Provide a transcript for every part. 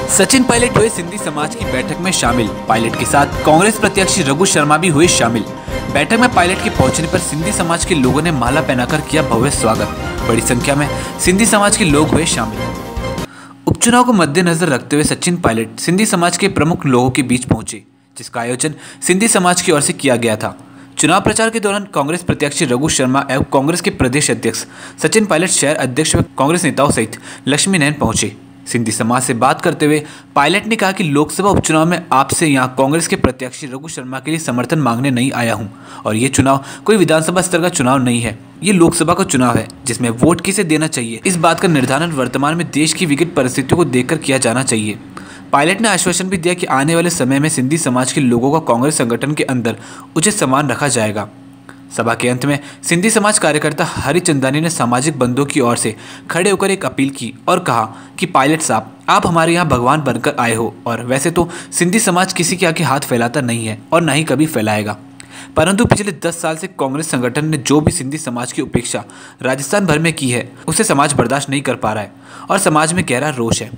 सचिन पायलट हुए सिंधी समाज की बैठक में शामिल। पायलट के साथ कांग्रेस प्रत्याशी रघु शर्मा भी हुए शामिल। बैठक में पायलट के पहुंचने पर सिंधी समाज के लोगों ने माला पहनाकर किया भव्य स्वागत। बड़ी संख्या में सिंधी समाज के लोग हुए शामिल। उपचुनाव को मद्देनजर रखते हुए सचिन पायलट सिंधी समाज के प्रमुख लोगों के बीच पहुंचे, जिसका आयोजन सिंधी समाज की ओर से किया गया था। चुनाव प्रचार के दौरान कांग्रेस प्रत्याशी रघु शर्मा एवं कांग्रेस के प्रदेश अध्यक्ष सचिन पायलट, शहर अध्यक्ष व कांग्रेस नेताओं सहित लक्ष्मी नयन पहुंचे। सिंधी समाज से बात करते हुए पायलट ने कहा कि लोकसभा उपचुनाव में आपसे यहां कांग्रेस के प्रत्याशी रघु शर्मा के लिए समर्थन मांगने नहीं आया हूं और ये चुनाव कोई विधानसभा स्तर का चुनाव नहीं है, ये लोकसभा का चुनाव है जिसमें वोट किसे देना चाहिए, इस बात का निर्धारण वर्तमान में देश की विकट परिस्थितियों को देखकर किया जाना चाहिए। पायलट ने आश्वासन भी दिया कि आने वाले समय में सिंधी समाज के लोगों का कांग्रेस संगठन के अंदर उचित सम्मान रखा जाएगा। सभा के अंत में सिंधी समाज कार्यकर्ता हरिचंदानी ने सामाजिक बंधुओं की ओर से खड़े होकर एक अपील की और कहा कि पायलट साहब, आप हमारे यहाँ भगवान बनकर आए हो और वैसे तो सिंधी समाज किसी के आगे हाथ फैलाता नहीं है और ना ही कभी फैलाएगा, परंतु पिछले 10 साल से कांग्रेस संगठन ने जो भी सिंधी समाज की उपेक्षा राजस्थान भर में की है उसे समाज बर्दाश्त नहीं कर पा रहा है और समाज में गहरा रोष है।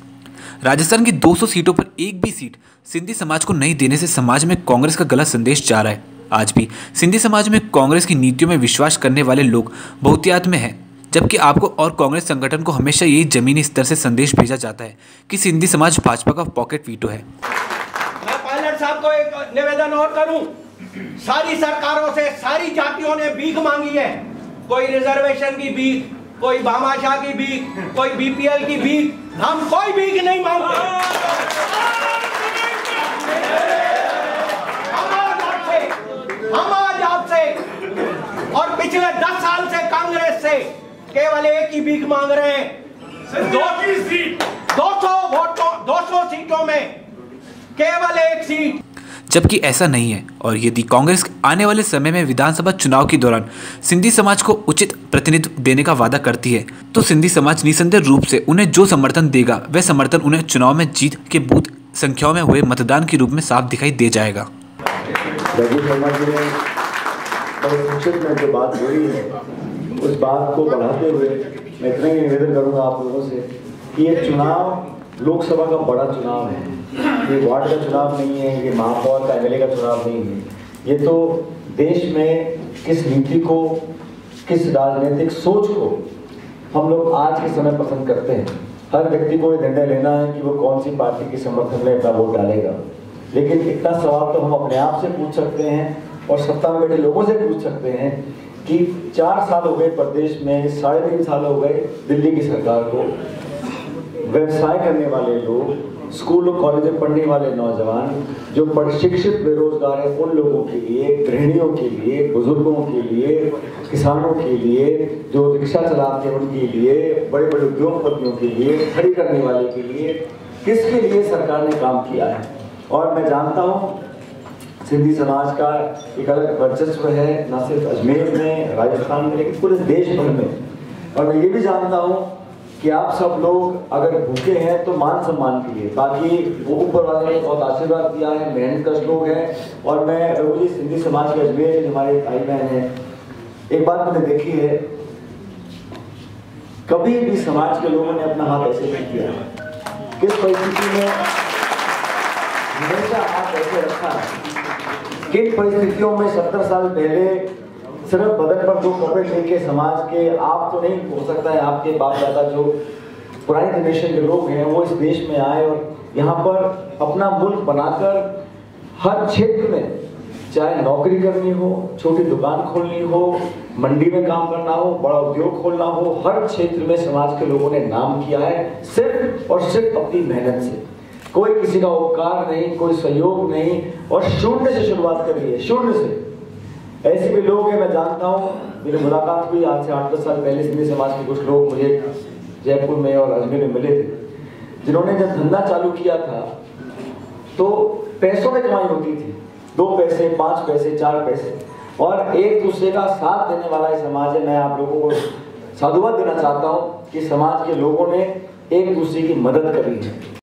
राजस्थान की 200 सीटों पर एक भी सीट सिंधी समाज को नहीं देने से समाज में कांग्रेस का गलत संदेश जा रहा है। आज भी सिंधी समाज में कांग्रेस की नीतियों में विश्वास करने वाले लोग बहुतायत में हैं, जबकि आपको और कांग्रेस संगठन को हमेशा यही जमीनी स्तर से संदेश भेजा जाता है कि सिंधी समाज भाजपा का पॉकेट वीटो है। मैं पायलट साहब को एक निवेदन और करूं, सारी सरकारों से सारी जातियों ने भीख मांगी है, कोई रिजर्वेशन की भीख, कोई भामाशाह की भीख, कोई बीपीएल की भीख, हम कोई भीख नहीं मांगते। हम आज आपसे और पिछले 10 साल से कांग्रेस से केवल एक ही भीख मांग रहे हैं, 200 सीटों में केवल एक सीट। जबकि ऐसा नहीं है और यदि कांग्रेस आने वाले समय में विधानसभा चुनाव के दौरान सिंधी समाज को उचित प्रतिनिधित्व देने का वादा करती है तो सिंधी समाज निसंदेह रूप से उन्हें जो समर्थन देगा वह समर्थन उन्हें चुनाव में जीत के बूथ संख्याओं में हुए मतदान के रूप में साफ दिखाई दे जाएगा। रघु शर्मा जी ने बड़े संक्षिप्त में जो बात बोली है उस बात को बढ़ाते हुए मैं इतना ही निवेदन करूंगा आप लोगों से कि ये चुनाव लोकसभा का बड़ा चुनाव है, ये वार्ड का चुनाव नहीं है, ये महापौर का एमएलए का चुनाव नहीं है। ये तो देश में किस नीति को, किस राजनीतिक सोच को हम लोग आज के समय पसंद करते हैं। हर व्यक्ति को ये निर्णय लेना है कि वो कौन सी पार्टी के समर्थन में अपना वोट डालेगा, लेकिन इतना सवाल तो हम अपने आप से पूछ सकते हैं और सत्ता में बैठे लोगों से पूछ सकते हैं कि 4 साल हो गए प्रदेश में, 3.5 साल हो गए दिल्ली की सरकार को, व्यवसाय करने वाले लोग, स्कूल और कॉलेज में पढ़ने वाले नौजवान, जो प्रशिक्षित बेरोजगार हैं उन लोगों के लिए, गृहिणियों के लिए, बुजुर्गों के लिए, किसानों के लिए, जो रिक्शा चलाते हैं उनके लिए, बड़े बड़े उद्योगपतियों के लिए, खड़ी करने वाले के लिए, किसके लिए सरकार ने काम किया है। और मैं जानता हूँ सिंधी समाज का एक अलग वर्चस्व है, न सिर्फ अजमेर में, राजस्थान में, लेकिन पूरे देश भर में। और मैं ये भी जानता हूँ कि आप सब लोग अगर भूखे हैं तो मान सम्मान के लिए, बाकी वो ऊपर वाले ने बहुत आशीर्वाद दिया है, मेहनतकश लोग हैं। और मैं रघु जी सिंधी समाज के अजमेर के हमारे भाई बहन हैं, एक बात मैंने देखी है, कभी भी समाज के लोगों ने अपना हाथ ऐसे नहीं किया, किस परिस्थिति में हमेशा हाथ ऐसे रखा है, किन परिस्थितियों में 70 साल पहले सिर्फ बदन पर 2 कपड़े लेके समाज के, आप तो नहीं हो सकता है, आपके बाप दादा जो पुरानी जनरेशन के लोग हैं वो इस देश में आए और यहाँ पर अपना मुल्क बनाकर हर क्षेत्र में, चाहे नौकरी करनी हो, छोटी दुकान खोलनी हो, मंडी में काम करना हो, बड़ा उद्योग खोलना हो, हर क्षेत्र में समाज के लोगों ने नाम किया है, सिर्फ और सिर्फ अपनी मेहनत से। कोई किसी का उपकार नहीं, कोई सहयोग नहीं, और शून्य से शुरुआत करी है, शून्य से। ऐसे भी लोग हैं, मैं जानता हूँ, मेरी मुलाकात हुई आज से 8-10 साल पहले सिंधी समाज के कुछ लोग मुझे जयपुर में और अजमेर में मिले थे, जिन्होंने जब धंधा चालू किया था तो पैसों में कमाई होती थी, 2 पैसे, 5 पैसे, 4 पैसे, और एक दूसरे का साथ देने वाला ये समाज है। मैं आप लोगों को साधुवाद देना चाहता हूँ कि समाज के लोगों ने एक दूसरे की मदद करी है।